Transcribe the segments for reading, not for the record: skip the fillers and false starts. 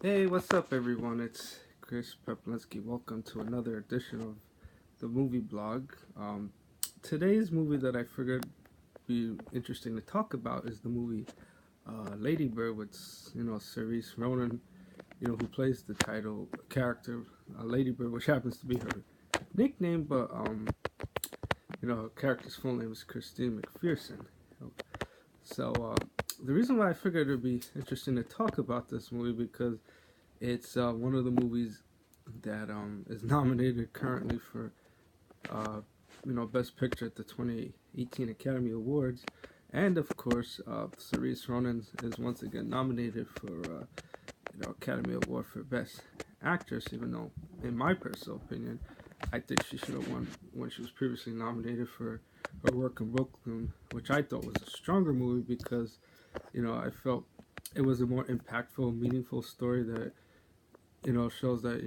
Hey, what's up, everyone? It's Chris Peplinski. Welcome to another edition of the movie blog. Today's movie that I figured would be interesting to talk about is the movie Ladybird with Cerise Ronan, who plays the title character Ladybird, which happens to be her nickname, but her character's full name is Christine McPherson. So the reason why I figured it'd be interesting to talk about this movie because it's one of the movies that is nominated currently for Best Picture at the 2018 Academy Awards, and of course, Cerise Ronan is once again nominated for Academy Award for Best Actress. Even though, in my personal opinion, I think she should have won when she was previously nominated for her work in Brooklyn, which I thought was a stronger movie because I felt it was a more impactful, meaningful story that shows that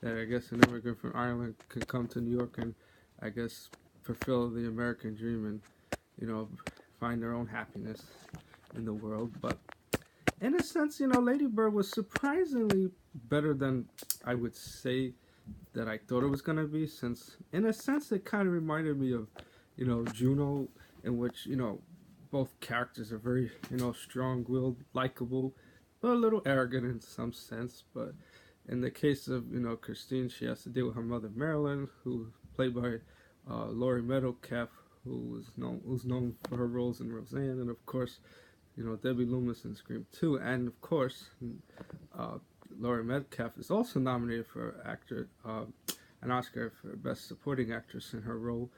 that I guess an immigrant from Ireland can come to New York and I guess fulfill the American dream and you know find their own happiness in the world. But in a sense, Lady Bird was surprisingly better than I would say that I thought it was gonna be. Since in a sense, it kind of reminded me of Juno, in which both characters are very strong-willed, likable, but a little arrogant in some sense. But in the case of Christine, she has to deal with her mother Marilyn, who played by Laurie Metcalf, who's known for her roles in Roseanne, and of course Debbie Loomis in Scream 2, and of course uh, Laurie Metcalf is also nominated for an Oscar for Best Supporting Actress in her role.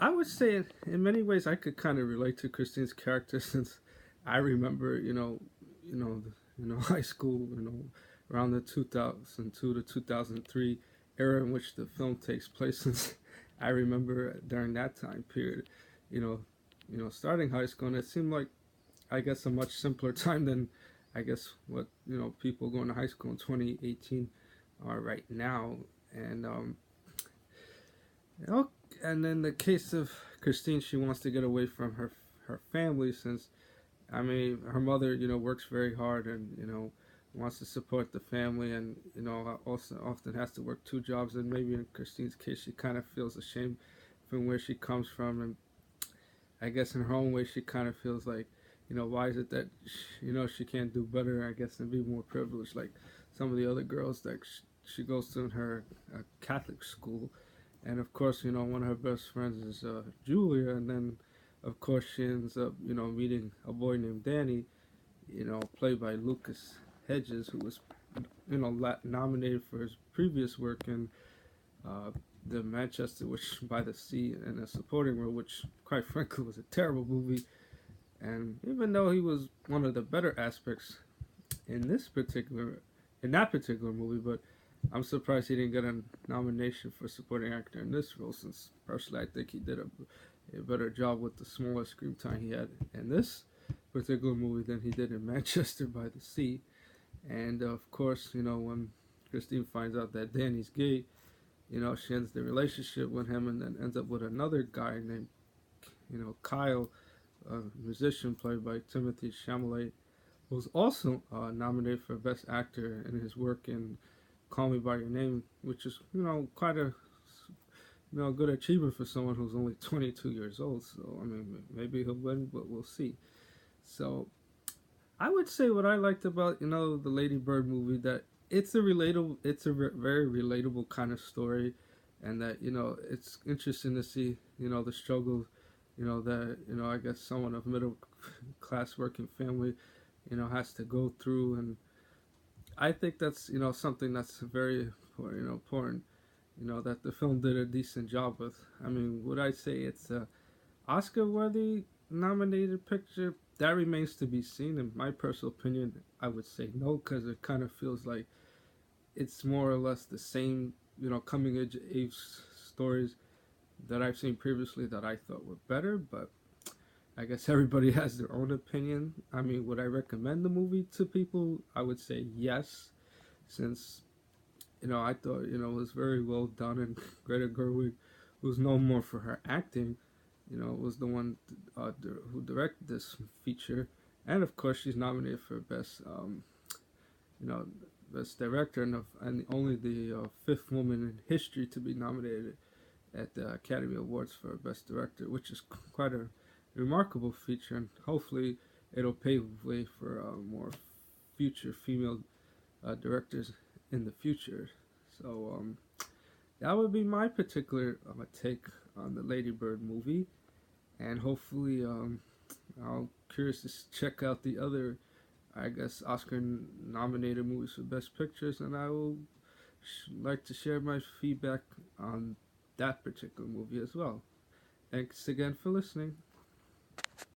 I would say in many ways I could kind of relate to Christine's character since I remember high school around the 2002 to 2003 era in which the film takes place. Since I remember during that time period, you know starting high school, and it seemed like I guess a much simpler time than I guess what people going to high school in 2018 are right now. And and in the case of Christine, she wants to get away from her family since her mother works very hard and wants to support the family, and also often has to work two jobs, and maybe in Christine's case she kind of feels ashamed from where she comes from, and I guess in her own way she kind of feels like why is it that she can't do better, I guess, and be more privileged like some of the other girls that she goes to in her Catholic school. And of course one of her best friends is Julia, and then of course she ends up meeting a boy named Danny, played by Lucas Hedges, who was nominated for his previous work in the Manchester, which by the Sea, in a supporting role, which quite frankly was a terrible movie. And even though he was one of the better aspects in that particular movie, but I'm surprised he didn't get a nomination for supporting actor in this role, since personally I think he did a better job with the smaller screen time he had in this particular movie than he did in Manchester by the Sea. And of course, when Christine finds out that Danny's gay, she ends the relationship with him and then ends up with another guy named, Kyle, a musician played by Timothy Chalamet, who's also nominated for Best Actor in his work in Call Me by Your Name, which is quite a good achievement for someone who's only 22 years old. So maybe he'll win, but we'll see. So I would say what I liked about the Lady Bird movie, that very relatable kind of story, and that it's interesting to see the struggles that I guess someone of middle class working family has to go through. And I think that's something that's very important that the film did a decent job with. Would I say it's a Oscar worthy nominated picture? That remains to be seen. In my personal opinion, I would say no, because it kind of feels like it's more or less the same coming of age stories that I've seen previously that I thought were better. But I guess everybody has their own opinion. Would I recommend the movie to people? I would say yes, since I thought it was very well done, and Greta Gerwig, who's known more for her acting, was the one who directed this feature, and of course she's nominated for best you know, Best Director and only the fifth woman in history to be nominated at the Academy Awards for Best Director, which is quite a remarkable feature, and hopefully it'll pave the way for more future female directors in the future. So that would be my particular take on the Lady Bird movie, and hopefully I'll curious to check out the other, I guess, Oscar nominated movies for Best Pictures, and I will like to share my feedback on that particular movie as well. Thanks again for listening.